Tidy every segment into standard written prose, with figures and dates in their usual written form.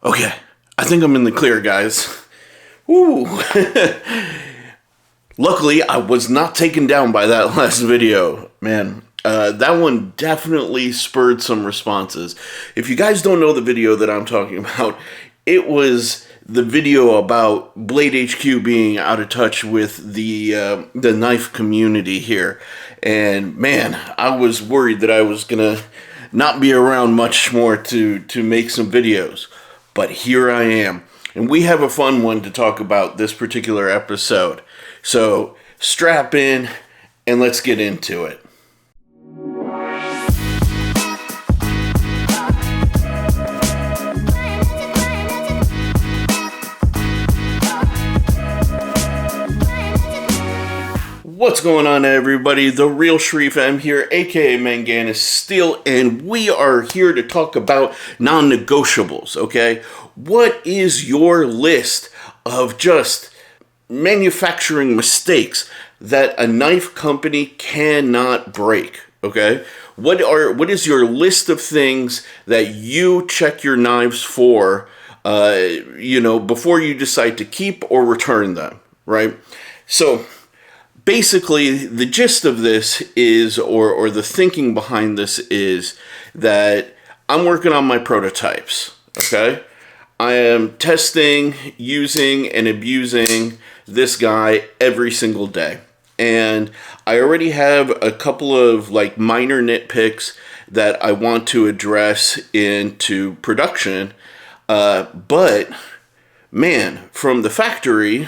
Okay, I think I'm in the clear, guys. Woo! Luckily, I was not taken down by that last video. Man, that one definitely spurred some responses. If you guys don't know the video that I'm talking about, it was the video about Blade HQ being out of touch with the knife community here. And man, I was worried that I was gonna not be around much more to make some videos. But here I am. And we have a fun one to talk about this particular episode. So strap in and let's get into it. What's going on, everybody? The Real Sharif M here, aka Manganus Steel, and we are here to talk about non-negotiables, okay? What is your list of just manufacturing mistakes that a knife company cannot break, okay? What is your list of things that you check your knives for, before you decide to keep or return them, right? So basically, the gist of this is, or the thinking behind this is that I'm working on my prototypes, okay? I am testing, using, and abusing this guy every single day. And I already have a couple of minor nitpicks that I want to address into production. But man, from the factory,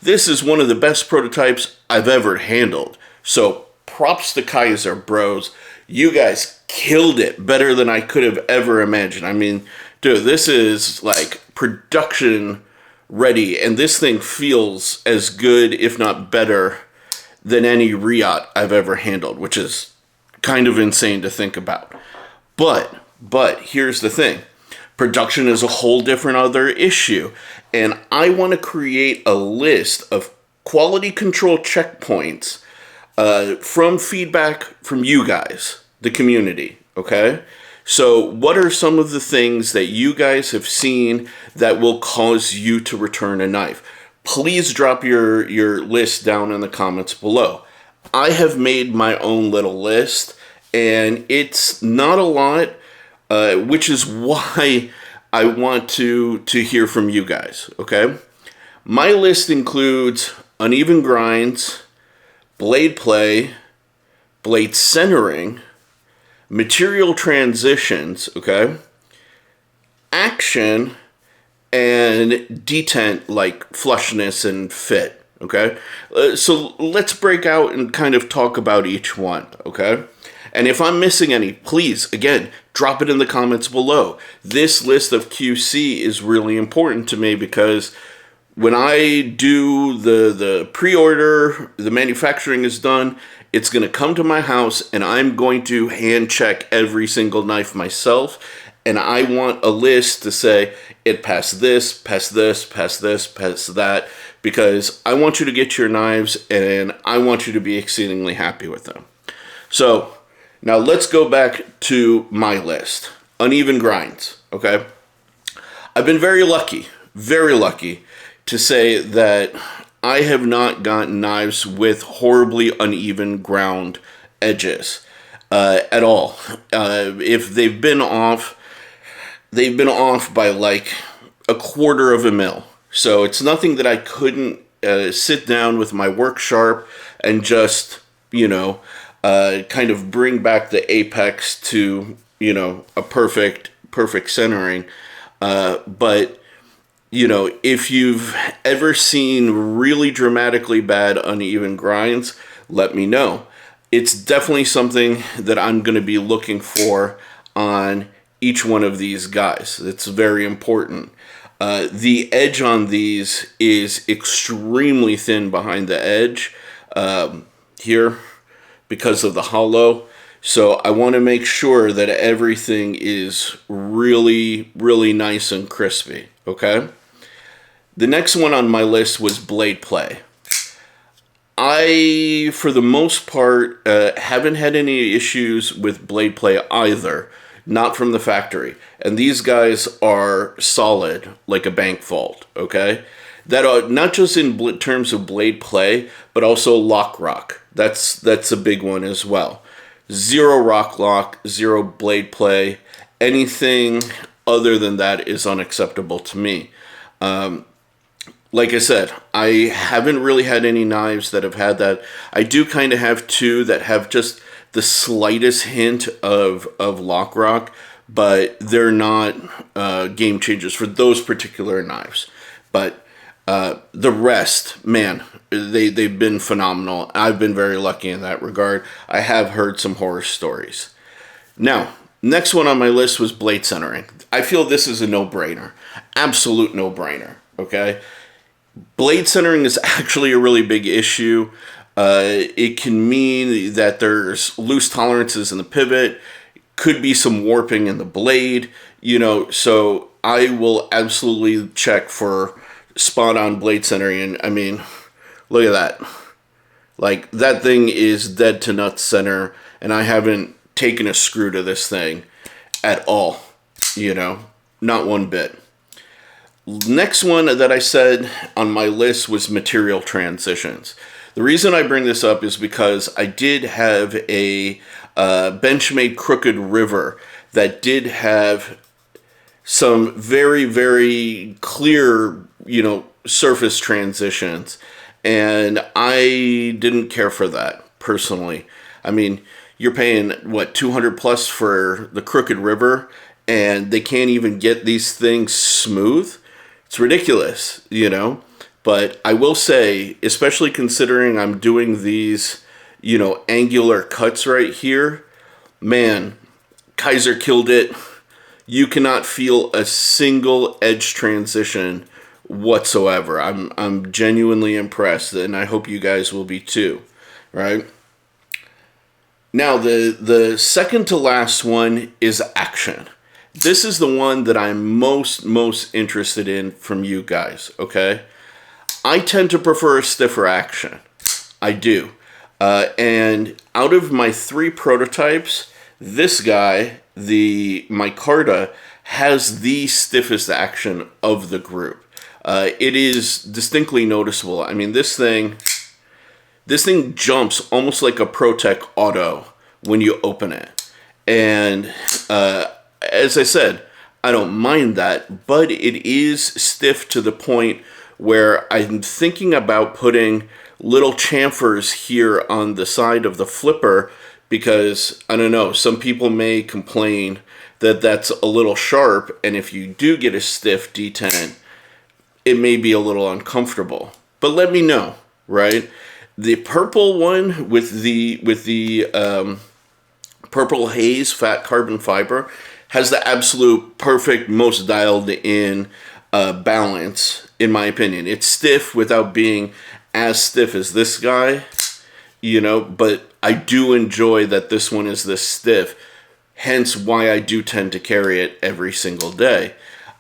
this is one of the best prototypes I've ever handled. So props to KIZER, bros. You guys killed it better than I could have ever imagined. I mean, dude, this is production ready, and this thing feels as good, if not better, than any Riot I've ever handled, which is kind of insane to think about. But here's the thing. Production is a whole different other issue, and I want to create a list of quality control checkpoints from feedback from you guys, the community, okay? So what are some of the things that you guys have seen that will cause you to return a knife? Please drop your list down in the comments below. I have made my own little list, and it's not a lot, which is why I want to hear from you guys, okay? My list includes uneven grinds, blade play, blade centering, material transitions, okay? Action, and detent like flushness and fit, okay? So let's break out and kind of talk about each one, okay? And if I'm missing any, please, again, drop it in the comments below. This list of QC is really important to me because when I do the pre-order, the manufacturing is done, it's going to come to my house and I'm going to hand check every single knife myself. And I want a list to say, it passed this, passed this, passed this, passed that, because I want you to get your knives and I want you to be exceedingly happy with them. So now let's go back to my list. Uneven grinds, okay? I've been very lucky to say that I have not gotten knives with horribly uneven ground edges at all. If they've been off by a quarter of a mil. So it's nothing that I couldn't sit down with my work sharp and just, kind of bring back the apex to, a perfect centering. But if you've ever seen really dramatically bad uneven grinds, let me know. It's definitely something that I'm going to be looking for on each one of these guys. It's very important. The edge on these is extremely thin behind the edge here because of the hollow. So I want to make sure that everything is really, really nice and crispy, okay? The next one on my list was blade play. I, for the most part, haven't had any issues with blade play either. not from the factory. And these guys are solid, like a bank vault, okay? That are not just in terms of blade play, but also rock. That's a big one as well. Zero lock, zero blade play. Anything other than that is unacceptable to me. Like I said, I haven't really had any knives that have had that. I do kind of have two that have just the slightest hint of rock, but they're not game changers for those particular knives. But the rest, man, they've been phenomenal. I've been very lucky in that regard. I have heard some horror stories. Now, next one on my list was blade centering. I feel this is a no-brainer. Absolute no-brainer, okay? Blade centering is actually a really big issue. It can mean that there's loose tolerances in the pivot, could be some warping in the blade, you know, so I will absolutely check for spot-on blade centering. And I mean, look at that. Like, that thing is dead to nuts center, and I haven't taken a screw to this thing at all, you know, not one bit. Next one that I said on my list was material transitions. The reason I bring this up is because I did have a Benchmade Crooked River that did have some very, very clear, you know, surface transitions, and I didn't care for that personally. I mean, you're paying what, 200 plus for the Crooked River, and they can't even get these things smooth. It's ridiculous, you know. But I will say, especially considering I'm doing these, you know, angular cuts right here, man, KIZER killed it. You cannot feel a single edge transition whatsoever. I'm genuinely impressed, and I hope you guys will be too, right? Now, the second to last one is action. This is the one that I'm most interested in from you guys, okay? I tend to prefer a stiffer action. I do. And out of my 3 prototypes, this guy, the micarta, has the stiffest action of the group. It is distinctly noticeable. I mean, this thing jumps almost like a ProTech Auto when you open it. And as I said, I don't mind that, but it is stiff to the point where I'm thinking about putting little chamfers here on the side of the flipper because, I don't know, some people may complain that that's a little sharp, and if you do get a stiff D10, it may be a little uncomfortable. But let me know, right? The purple one with the purple haze fat carbon fiber has the absolute perfect, most dialed in balance, in my opinion. It's stiff without being as stiff as this guy, you know, but I do enjoy that this one is this stiff, hence why I do tend to carry it every single day.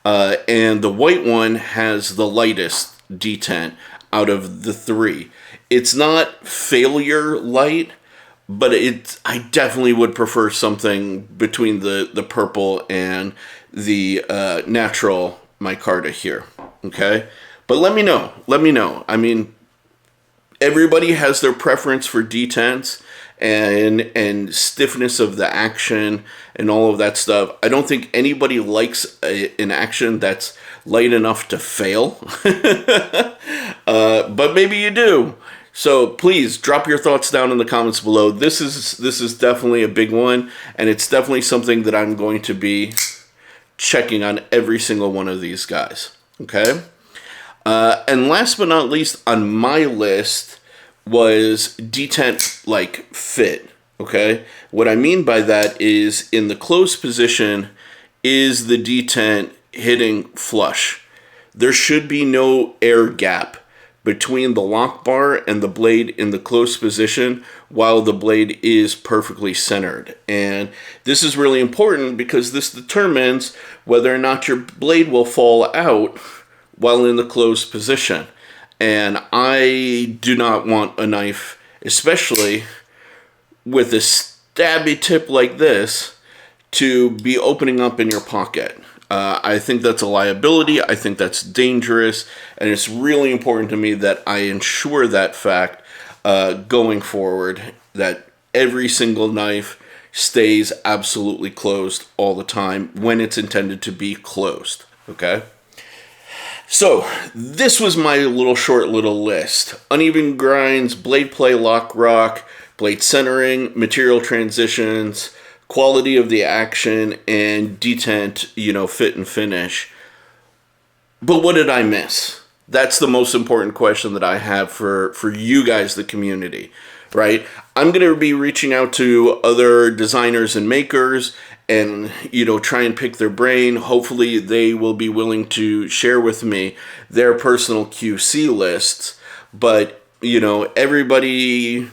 And the white one has the lightest D10 out of the 3. It's not failure light, but I definitely would prefer something between the purple and the natural micarta here, okay? But let me know. I mean, everybody has their preference for D10s and stiffness of the action and all of that stuff. I don't think anybody likes an action that's light enough to fail, but maybe you do. So please drop your thoughts down in the comments below. This is definitely a big one, and it's definitely something that I'm going to be checking on every single one of these guys. Okay? And last but not least on my list was detent like fit. Okay? What I mean by that is in the closed position, is the detent hitting flush? There should be no air gap between the lock bar and the blade in the closed position while the blade is perfectly centered. And this is really important because this determines whether or not your blade will fall out while in the closed position. And I do not want a knife, especially with a stabby tip like this, to be opening up in your pocket. I think that's a liability. I think that's dangerous. And it's really important to me that I ensure that fact going forward, that every single knife stays absolutely closed all the time when it's intended to be closed. Okay? So, this was my short little list. Uneven grinds, blade play, lock rock, blade centering, material transitions, quality of the action, and detent, fit and finish. But what did I miss? That's the most important question that I have for you guys, the community, right? I'm going to be reaching out to other designers and makers and, try and pick their brain. Hopefully they will be willing to share with me their personal QC lists. But everybody,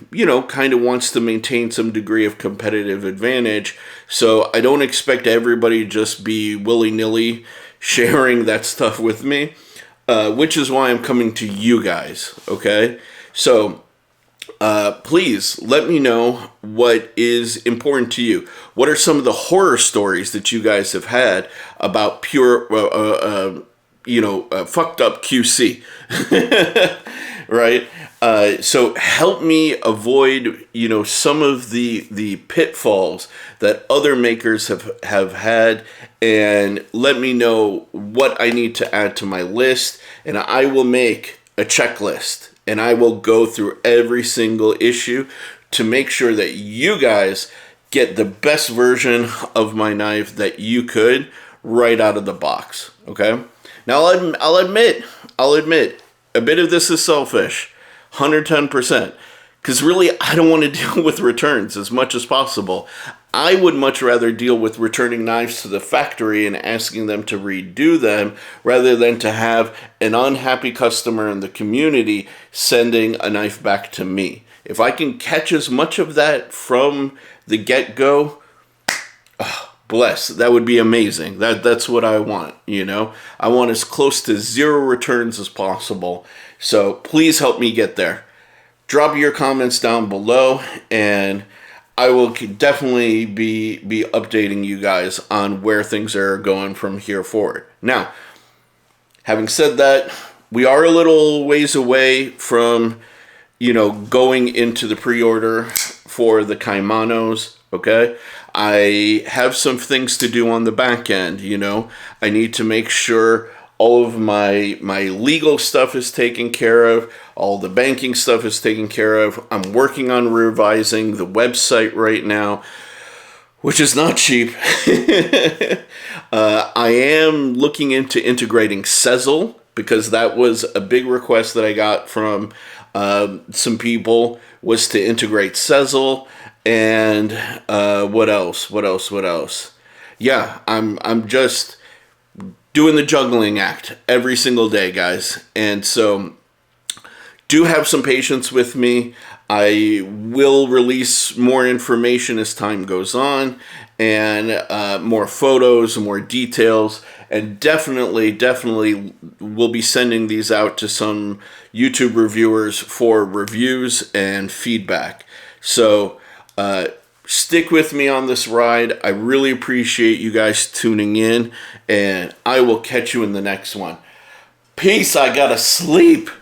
kind of wants to maintain some degree of competitive advantage. So I don't expect everybody to just be willy-nilly sharing that stuff with me, which is why I'm coming to you guys, okay? So please let me know what is important to you. What are some of the horror stories that you guys have had about pure, fucked up QC, right? So help me avoid, some of the pitfalls that other makers have had, and let me know what I need to add to my list, and I will make a checklist, and I will go through every single issue to make sure that you guys get the best version of my knife that you could right out of the box, okay? Now, I'll admit, a bit of this is selfish. 110%. Because really, I don't want to deal with returns as much as possible. I would much rather deal with returning knives to the factory and asking them to redo them rather than to have an unhappy customer in the community sending a knife back to me. If I can catch as much of that from the get-go, bless, that would be amazing. That's what I want, I want as close to zero returns as possible. So please help me get there. Drop your comments down below, and I will definitely be updating you guys on where things are going from here forward. Now, having said that, we are a little ways away from, going into the pre-order for the Kaimanos, okay? I have some things to do on the back end, I need to make sure all of my legal stuff is taken care of. All the banking stuff is taken care of. I'm working on revising the website right now, which is not cheap. I am looking into integrating Sezzle, because that was a big request that I got from some people, was to integrate Sezzle. And what else? Yeah, I'm just doing the juggling act every single day, guys. And so do have some patience with me. I will release more information as time goes on, and more photos, more details, and definitely will be sending these out to some YouTube reviewers for reviews and feedback. So stick with me on this ride. I really appreciate you guys tuning in, and I will catch you in the next one. Peace. I gotta sleep.